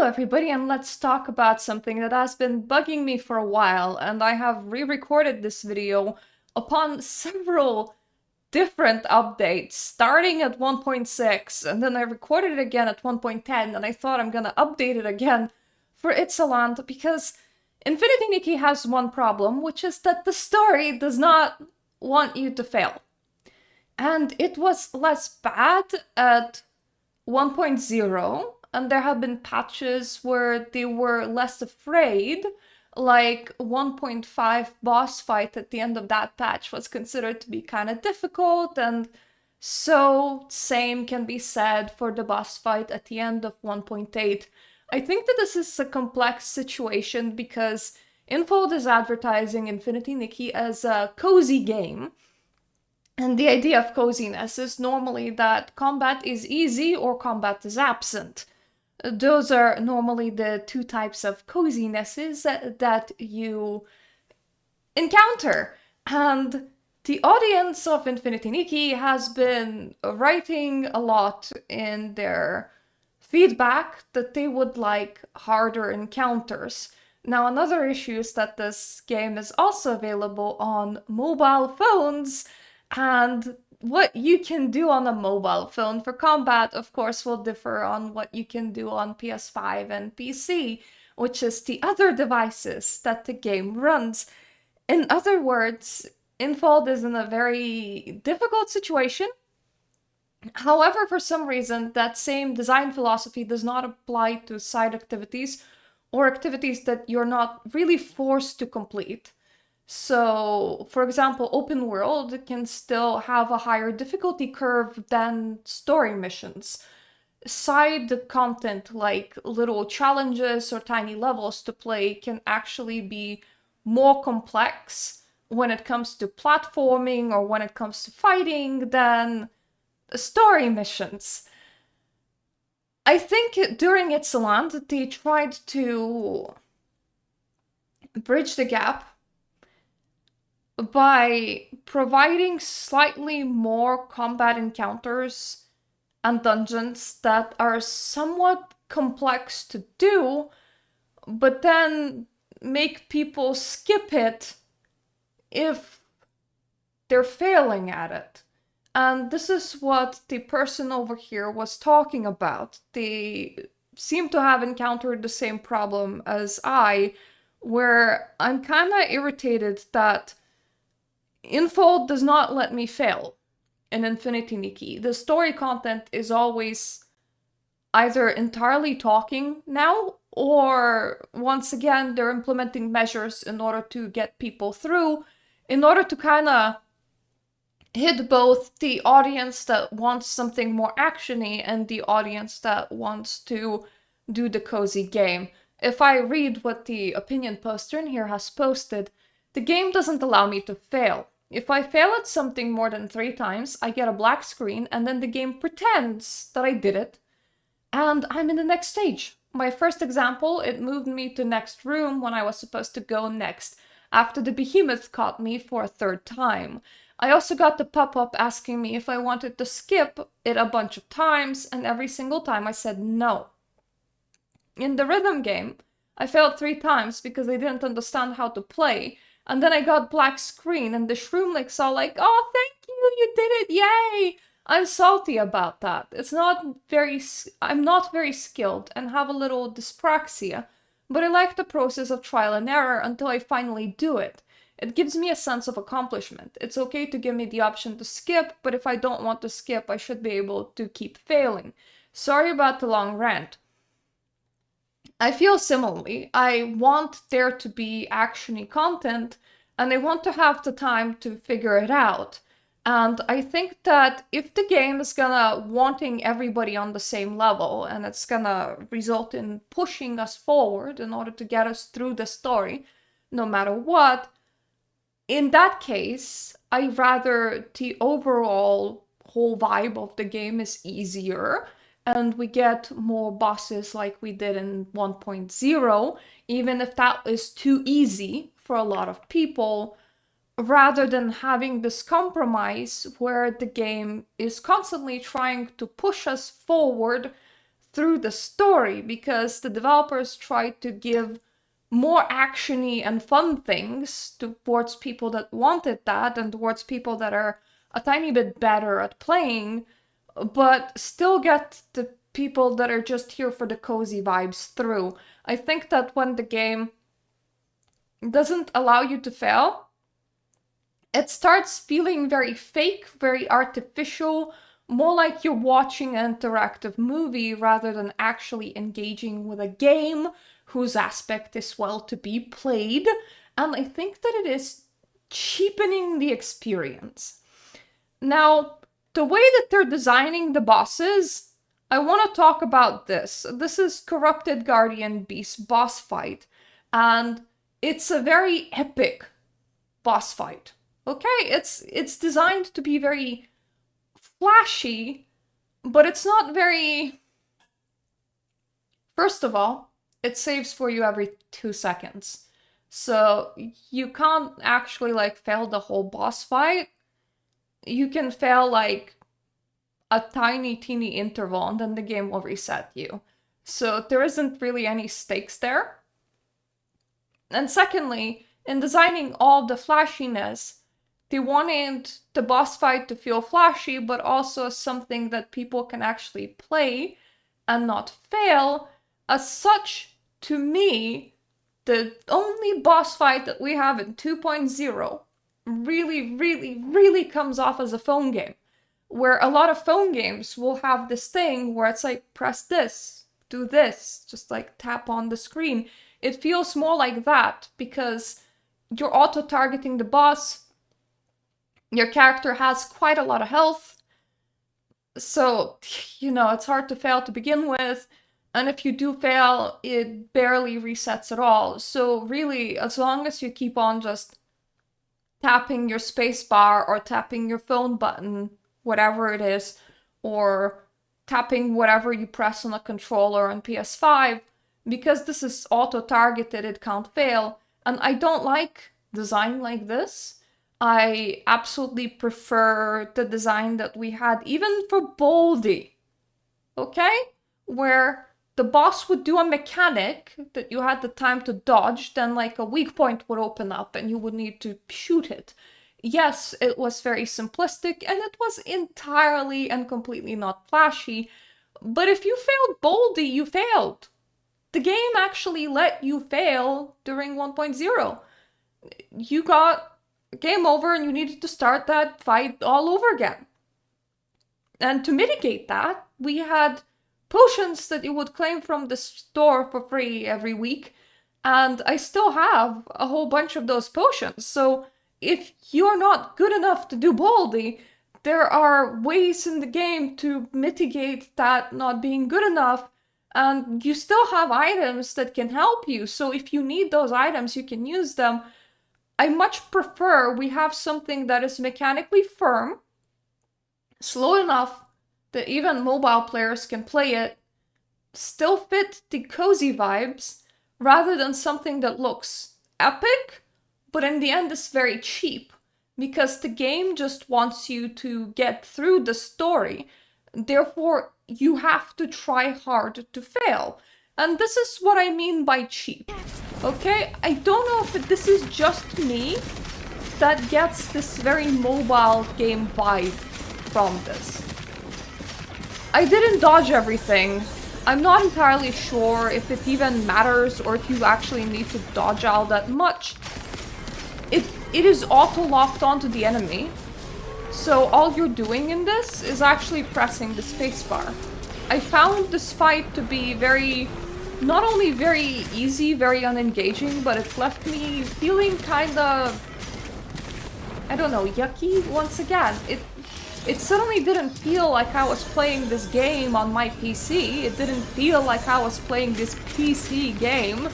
Hello everybody, and let's talk about something that has been bugging me for a while, and I have re-recorded this video upon several different updates, starting at 1.6, and then I recorded it again at 1.10, and I thought I'm gonna update it again for Itzaland, because Infinity Nikki has one problem, which is that the story does not want you to fail. And it was less bad at 1.0, and there have been patches where they were less afraid, like 1.5 boss fight at the end of that patch was considered to be kind of difficult, and so same can be said for the boss fight at the end of 1.8. I think that this is a complex situation because Infold is advertising Infinity Nikki as a cozy game, and the idea of coziness is normally that combat is easy or combat is absent. Those are normally the two types of cozinesses that you encounter. And the audience of Infinity Nikki has been writing a lot in their feedback that they would like harder encounters. Now, another issue is that this game is also available on mobile phones, and what you can do on a mobile phone for combat, of course, will differ on what you can do on PS5 and PC, which is the other devices that the game runs. In other words, Infold is in a very difficult situation. However, for some reason, that same design philosophy does not apply to side activities or activities that you're not really forced to complete. So, for example, open world can still have a higher difficulty curve than story missions. Side content like little challenges or tiny levels to play can actually be more complex when it comes to platforming or when it comes to fighting than story missions. I think during Itzaland, they tried to bridge the gap by providing slightly more combat encounters and dungeons that are somewhat complex to do, but then make people skip it if they're failing at it. And this is what the person over here was talking about. They seem to have encountered the same problem as I, where I'm kind of irritated that Infold does not let me fail in Infinity Nikki. The story content is always either entirely talking now, or once again, they're implementing measures in order to get people through, in order to kind of hit both the audience that wants something more actiony and the audience that wants to do the cozy game. If I read what the opinion poster in here has posted, the game doesn't allow me to fail. If I fail at something more than 3 times, I get a black screen and then the game pretends that I did it, and I'm in the next stage. My first example, it moved me to next room when I was supposed to go next, after the behemoth caught me for a 3rd time. I also got the pop-up asking me if I wanted to skip it a bunch of times, and every single time I said no. In the rhythm game, I failed 3 times because I didn't understand how to play, and then I got black screen and the shroomlicks all like, "Oh, thank you, you did it, yay!" I'm salty about that. I'm not very skilled and have a little dyspraxia, but I like the process of trial and error until I finally do it. It gives me a sense of accomplishment. It's okay to give me the option to skip, but if I don't want to skip, I should be able to keep failing. Sorry about the long rant. I feel similarly. I want there to be actiony content, and I want to have the time to figure it out. And I think that if the game is gonna wanting everybody on the same level, and it's gonna result in pushing us forward in order to get us through the story, no matter what, in that case, I rather the overall whole vibe of the game is easier, and we get more bosses like we did in 1.0, even if that is too easy for a lot of people, rather than having this compromise where the game is constantly trying to push us forward through the story, because the developers tried to give more actiony and fun things towards people that wanted that and towards people that are a tiny bit better at playing, but still get the people that are just here for the cozy vibes through. I think that when the game doesn't allow you to fail, it starts feeling very fake, very artificial, more like you're watching an interactive movie rather than actually engaging with a game whose aspect is well to be played. And I think that it is cheapening the experience. Now, the way that they're designing the bosses, I want to talk about this. This is Corrupted Guardian Beast boss fight, and it's a very epic boss fight. Okay, it's designed to be very flashy, but it's not very... First of all, it saves for you every 2 seconds. So you can't actually like fail the whole boss fight. You can fail like a tiny teeny interval and then the game will reset you. So there isn't really any stakes there. And secondly, in designing all the flashiness, they wanted the boss fight to feel flashy, but also something that people can actually play and not fail. As such, to me, the only boss fight that we have in 2.0 really comes off as a phone game. Where a lot of phone games will have this thing where it's like, press this, do this, just like tap on the screen. It feels more like that because you're auto-targeting the boss. Your character has quite a lot of health. So, it's hard to fail to begin with. And if you do fail, it barely resets at all. So really, as long as you keep on just tapping your spacebar or tapping your phone button, whatever it is, or tapping whatever you press on a controller on PS5, because this is auto-targeted, it can't fail. And I don't like design like this. I absolutely prefer the design that we had even for Baldi, okay? Where the boss would do a mechanic that you had the time to dodge, then like a weak point would open up and you would need to shoot it. Yes, it was very simplistic and it was entirely and completely not flashy, but if you failed Baldi, you failed. The game actually let you fail during 1.0. You got game over and you needed to start that fight all over again. And to mitigate that, we had potions that you would claim from the store for free every week, and I still have a whole bunch of those potions. So if you're not good enough to do Baldi, there are ways in the game to mitigate that not being good enough, and you still have items that can help you. So if you need those items, you can use them. I much prefer we have something that is mechanically firm, slow enough that even mobile players can play it, still fit the cozy vibes, rather than something that looks epic, but in the end is very cheap, because the game just wants you to get through the story. Therefore, you have to try hard to fail. And this is what I mean by cheap. Okay? I don't know if this is just me that gets this very mobile game vibe from this. I didn't dodge everything. I'm not entirely sure if it even matters or if you actually need to dodge all that much. It is auto-locked onto the enemy. So all you're doing in this is actually pressing the spacebar. I found this fight to be not only very easy, very unengaging, but it left me feeling kinda, I don't know, yucky once again. It suddenly didn't feel like I was playing this game on my PC. It didn't feel like I was playing this PC game.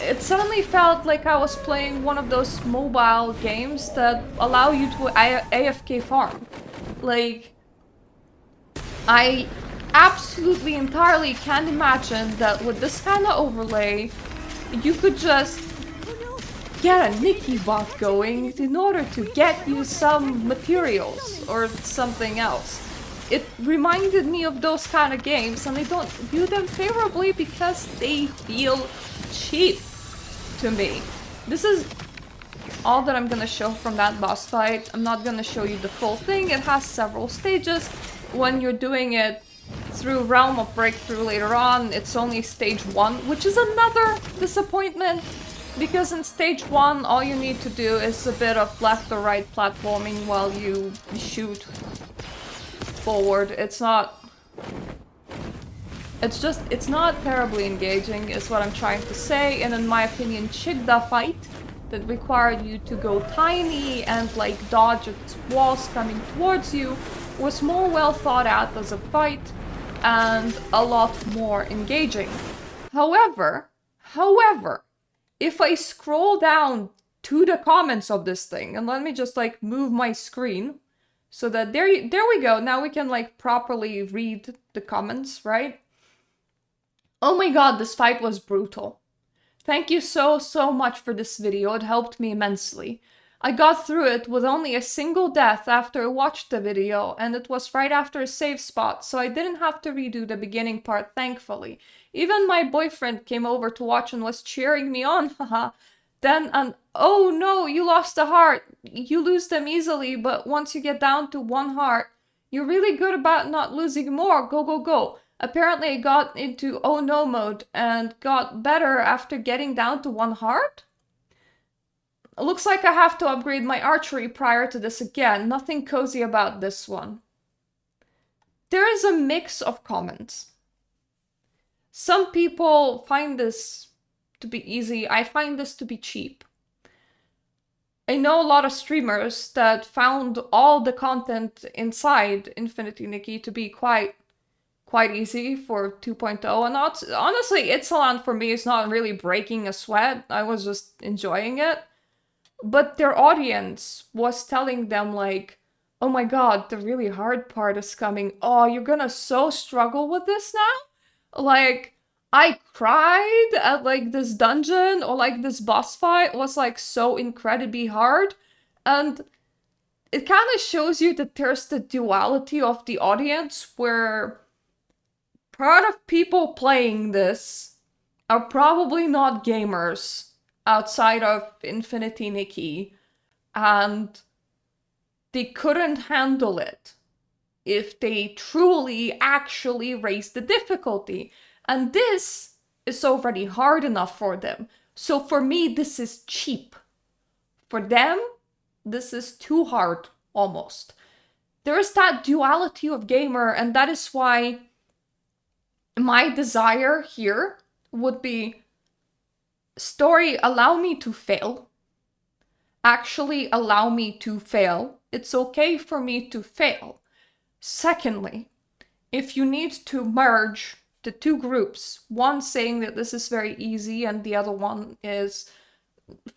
It suddenly felt like I was playing one of those mobile games that allow you to AFK farm. Like, I absolutely entirely can't imagine that with this kind of overlay, you could just get a Nikki bot going in order to get you some materials or something else. it reminded me of those kind of games, and I don't view them favorably because they feel cheap to me. This is all that I'm gonna show from that boss fight. I'm not gonna show you the full thing. It has several stages. When you're doing it through Realm of Breakthrough later on, it's only stage 1, which is another disappointment, because in stage 1 all you need to do is a bit of left or right platforming while you shoot forward. It's not terribly engaging is what I'm trying to say, and in my opinion Chigda fight that required you to go tiny and like dodge its walls coming towards you was more well thought out as a fight and a lot more engaging. However, if I scroll down to the comments of this thing, and let me just like move my screen so that there we go. Now we can like properly read the comments, right? Oh my god, this fight was brutal. Thank you so much for this video, it helped me immensely. I got through it with only a single death after I watched the video, and it was right after a save spot, so I didn't have to redo the beginning part, thankfully. Even my boyfriend came over to watch and was cheering me on, haha. Then oh no, you lost a heart. You lose them easily, but once you get down to 1 heart, you're really good about not losing more, go go go. Apparently I got into oh no mode and got better after getting down to 1 heart? Looks like I have to upgrade my archery prior to this again. Nothing cozy about this one. There is a mix of comments. Some people find this to be easy. I find this to be cheap. I know a lot of streamers that found all the content inside Infinity Nikki to be quite easy for 2.0, and honestly, Ixalan for me is not really breaking a sweat. I was just enjoying it. But their audience was telling them like, oh my god, the really hard part is coming. Oh, you're gonna so struggle with this now? Like, I cried at like this dungeon or like this boss fight was like so incredibly hard. And it kind of shows you that there's the duality of the audience where part of people playing this are probably not gamers outside of Infinity Nikki, and they couldn't handle it if they truly actually raised the difficulty. And this is already hard enough for them. So for me, this is cheap. For them, this is too hard, almost. There is that duality of gamer, and that is why my desire here would be story, allow me to fail. Actually allow me to fail. It's okay for me to fail. Secondly, if you need to merge the two groups, one saying that this is very easy and the other one is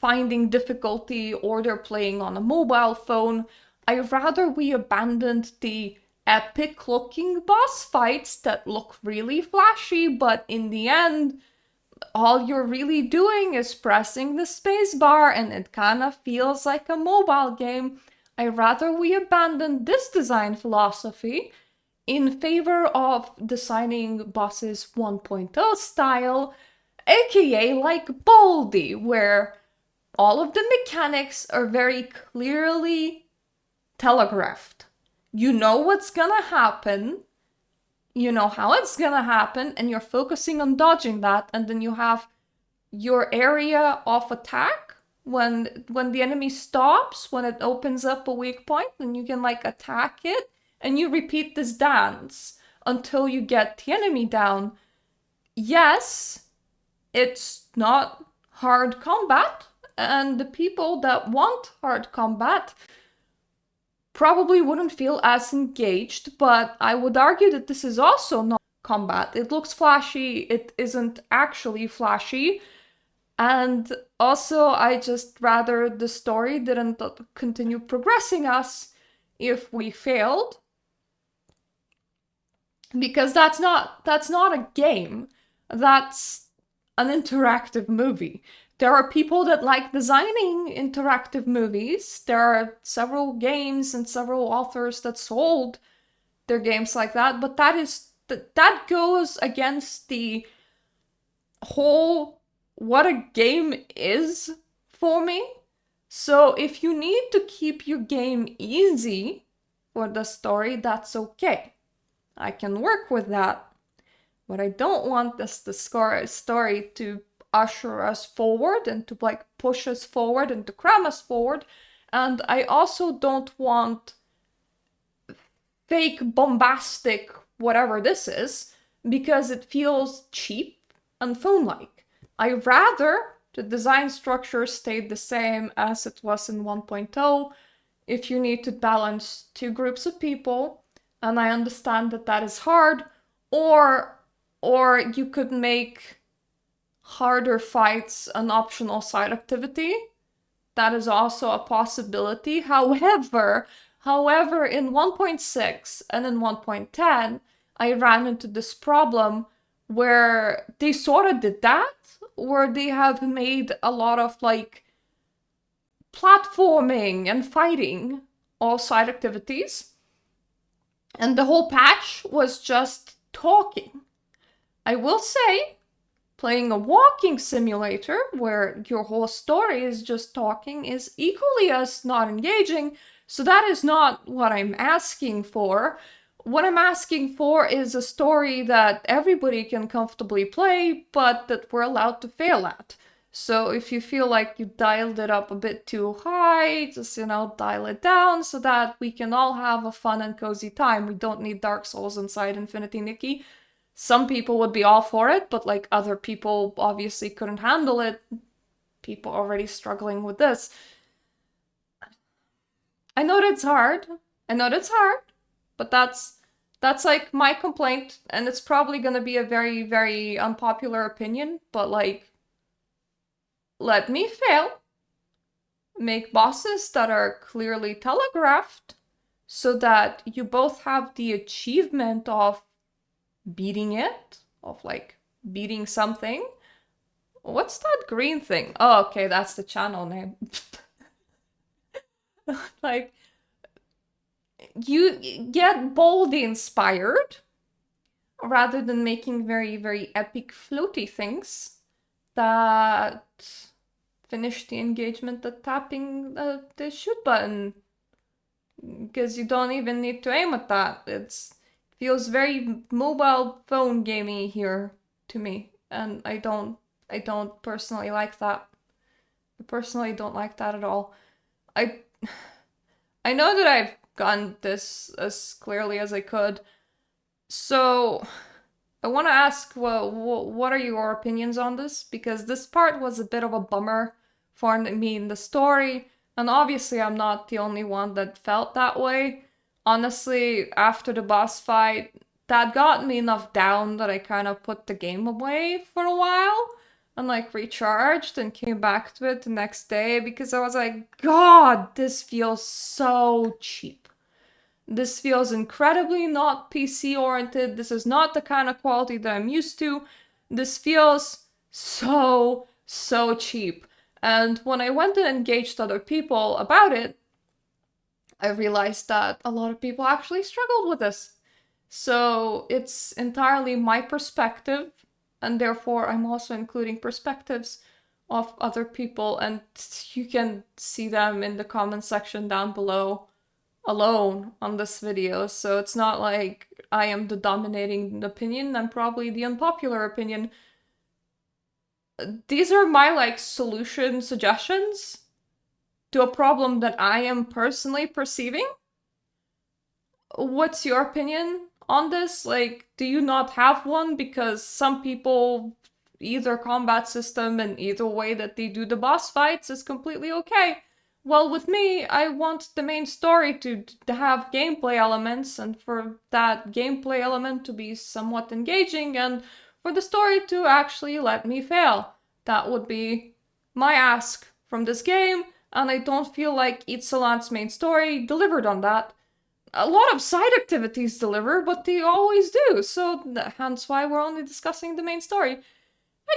finding difficulty or they're playing on a mobile phone, I'd rather we abandoned the epic looking boss fights that look really flashy, but in the end, all you're really doing is pressing the spacebar and it kind of feels like a mobile game. I'd rather we abandon this design philosophy in favor of designing bosses 1.0 style, aka like Baldi, where all of the mechanics are very clearly telegraphed. You know what's gonna happen, you know how it's gonna happen, and you're focusing on dodging that, and then you have your area of attack when the enemy stops, when it opens up a weak point, then you can like attack it, and you repeat this dance until you get the enemy down. Yes, it's not hard combat, and the people that want hard combat probably wouldn't feel as engaged, but I would argue that this is also not combat. It looks flashy, it isn't actually flashy, and also I just rather the story didn't continue progressing us if we failed, because that's not a game, that's an interactive movie. There are people that like designing interactive movies. There are several games and several authors that sold they're games like that, but that goes against the whole what a game is for me. So if you need to keep your game easy for the story, that's okay. I can work with that. What I don't want is the story to usher us forward and to like push us forward and to cram us forward. And I also don't want fake bombastic whatever this is because it feels cheap and phone-like. I rather the design structure stayed the same as it was in 1.0. If you need to balance two groups of people, and I understand that that is hard, or you could make harder fights an optional side activity. That is also a possibility. However, in 1.6 and in 1.10, I ran into this problem where they sort of did that, where they have made a lot of like platforming and fighting all side activities. And the whole patch was just talking. I will say, playing a walking simulator where your whole story is just talking is equally as not engaging, so that is not what I'm asking for. What I'm asking for is a story that everybody can comfortably play, but that we're allowed to fail at. So if you feel like you dialed it up a bit too high, just, dial it down so that we can all have a fun and cozy time. We don't need Dark Souls inside Infinity Nikki. Some people would be all for it, but like other people obviously couldn't handle it. People already struggling with this. I know that's hard. But that's like my complaint, and it's probably gonna be a very, very unpopular opinion, but like, let me fail. Make bosses that are clearly telegraphed so that you both have the achievement of beating it, of like beating something. What's that green thing? Oh, okay, that's the channel name. Like, you get boldly inspired rather than making very, very epic floaty things that finish the engagement at tapping the shoot button. Because you don't even need to aim at that. It feels very mobile phone gamey here to me, and I don't personally like that. I personally don't like that at all. I know that I've gotten this as clearly as I could, so I want to ask, well, what are your opinions on this? Because this part was a bit of a bummer for me in the story, and obviously I'm not the only one that felt that way. Honestly, after the boss fight, that got me enough down that I kind of put the game away for a while and like recharged and came back to it the next day because I was like, God, this feels so cheap. This feels incredibly not PC oriented. This is not the kind of quality that I'm used to. This feels so, so cheap. And when I went and engaged other people about it, I realized that a lot of people actually struggled with this. So it's entirely my perspective, and therefore I'm also including perspectives of other people, and you can see them in the comment section down below alone on this video. So it's not like I am the dominating opinion, I'm probably the unpopular opinion. These are my like solution suggestions to a problem that I am personally perceiving. What's your opinion on this? Like, do you not have one? Because some people, either combat system and either way that they do the boss fights is completely okay. Well, with me, I want the main story to have gameplay elements, and for that gameplay element to be somewhat engaging, and for the story to actually let me fail. That would be my ask from this game, and I don't feel like Itzalan's main story delivered on that. A lot of side activities deliver, but they always do, so hence why we're only discussing the main story.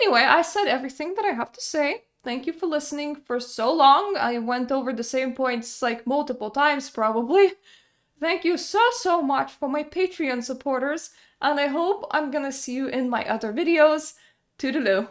Anyway, I said everything that I have to say. Thank you for listening for so long. I went over the same points like multiple times, probably. Thank you so much for my Patreon supporters, and I hope I'm gonna see you in my other videos. Toodaloo!